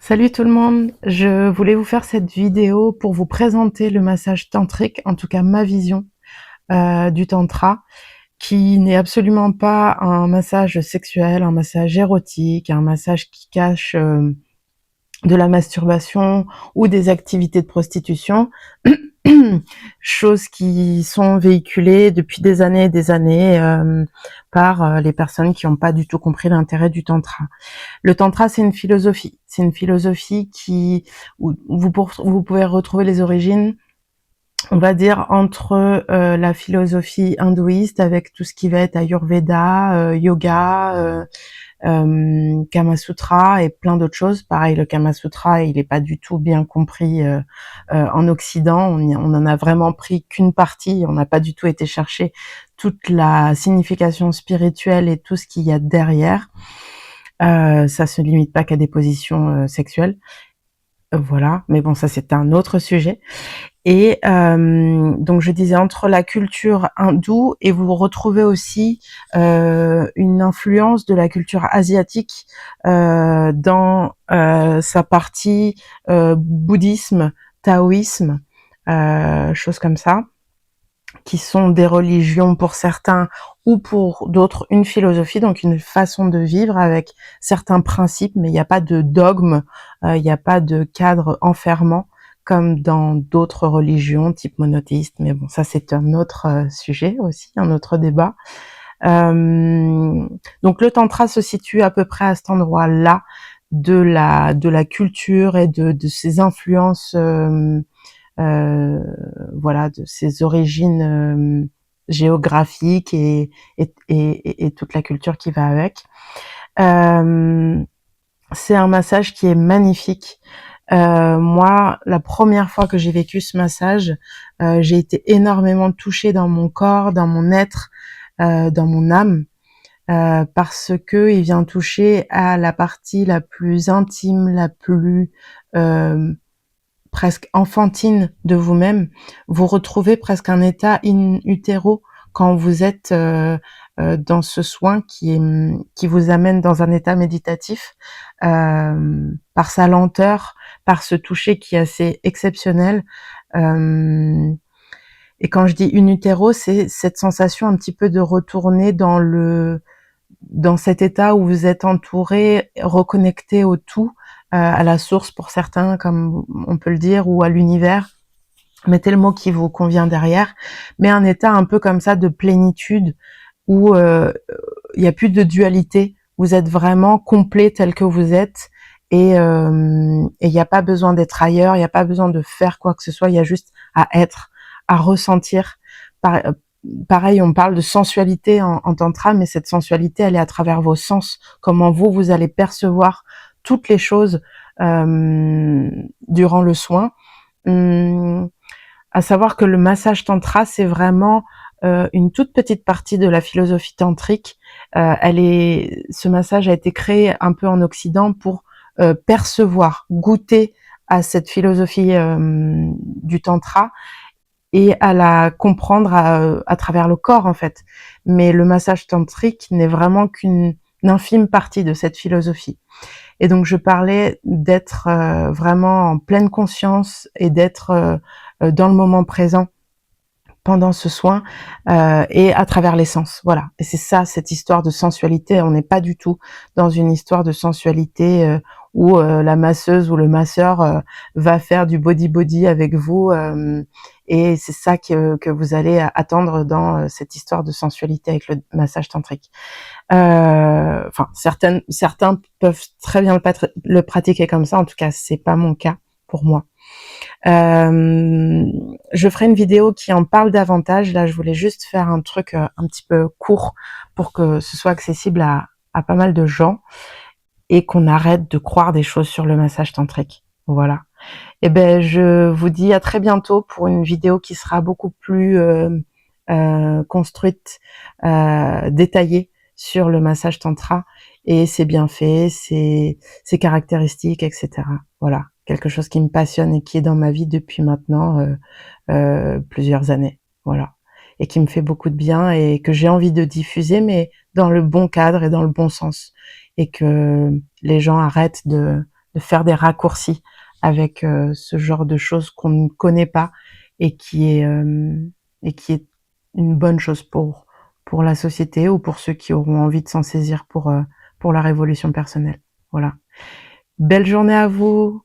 Salut tout le monde, je voulais vous faire cette vidéo pour vous présenter le massage tantrique, en tout cas ma vision du tantra, qui n'est absolument pas un massage sexuel, un massage érotique, un massage qui cache de la masturbation ou des activités de prostitution, choses qui sont véhiculées depuis des années et des années par les personnes qui n'ont pas du tout compris l'intérêt du tantra. Le tantra, c'est une philosophie. C'est une philosophie où vous pouvez retrouver les origines, on va dire, entre la philosophie hindouiste avec tout ce qui va être Ayurveda, yoga, Kama Sutra et plein d'autres choses. Pareil, le Kama Sutra, il n'est pas du tout bien compris en Occident. On en a vraiment pris qu'une partie. On n'a pas du tout été chercher toute la signification spirituelle et tout ce qu'il y a derrière. Ça se limite pas qu'à des positions sexuelles, voilà. Mais bon, ça c'est un autre sujet. Et donc je disais entre la culture hindoue et vous retrouvez aussi une influence de la culture asiatique dans sa partie bouddhisme, taoïsme, choses comme ça, qui sont des religions pour certains ou pour d'autres une philosophie, donc une façon de vivre avec certains principes, mais il n'y a pas de dogme, il n'y a pas de cadre enfermant comme dans d'autres religions type monothéiste, mais bon, ça c'est un autre sujet aussi, un autre débat. Donc le tantra se situe à peu près à cet endroit-là de la culture et de ses influences voilà, de ses origines géographiques et toute la culture qui va avec. C'est un massage qui est magnifique. Moi, la première fois que j'ai vécu ce massage, j'ai été énormément touchée dans mon corps, dans mon être, dans mon âme, parce que il vient toucher à la partie la plus intime, la plus presque enfantine de vous-même. Vous retrouvez presque un état in utero quand vous êtes dans ce soin qui vous amène dans un état méditatif par sa lenteur, par ce toucher qui est assez exceptionnel. Et quand je dis in utero, c'est cette sensation un petit peu de retourner dans cet état où vous êtes entouré, reconnecté au tout, à la source pour certains, comme on peut le dire, ou à l'univers. Mettez le mot qui vous convient derrière, mais un état un peu comme ça de plénitude où il n'y a plus de dualité. Vous êtes vraiment complet tel que vous êtes et il n'y a pas besoin d'être ailleurs, il n'y a pas besoin de faire quoi que ce soit, il y a juste à être, à ressentir. Pareil, on parle de sensualité en tantra, mais cette sensualité, elle est à travers vos sens. Comment vous allez percevoir toutes les choses durant le soin. À savoir que le massage tantra, c'est vraiment une toute petite partie de la philosophie tantrique. Ce massage a été créé un peu en Occident pour percevoir, goûter à cette philosophie du tantra et à la comprendre à travers le corps en fait. Mais le massage tantrique n'est vraiment qu'une infime partie de cette philosophie. Et donc je parlais d'être vraiment en pleine conscience et d'être dans le moment présent pendant ce soin et à travers les sens. Voilà. Et c'est ça, cette histoire de sensualité. On n'est pas du tout dans une histoire de sensualité où la masseuse ou le masseur va faire du body avec vous. Et c'est ça que vous allez attendre dans cette histoire de sensualité avec le massage tantrique. Enfin, certains peuvent très bien le pratiquer comme ça. En tout cas, c'est pas mon cas pour moi. Je ferai une vidéo qui en parle davantage. Là, je voulais juste faire un truc un petit peu court pour que ce soit accessible à pas mal de gens et qu'on arrête de croire des choses sur le massage tantrique. Voilà. Et ben, je vous dis à très bientôt pour une vidéo qui sera beaucoup plus construite, détaillée sur le massage tantra et ses bienfaits, ses caractéristiques, etc. Voilà, quelque chose qui me passionne et qui est dans ma vie depuis maintenant plusieurs années. Voilà, et qui me fait beaucoup de bien et que j'ai envie de diffuser, mais dans le bon cadre et dans le bon sens, et que les gens arrêtent de de faire des raccourcis avec ce genre de choses qu'on ne connaît pas et qui est une bonne chose pour la société ou pour ceux qui auront envie de s'en saisir pour la révolution personnelle. Voilà. Belle journée à vous!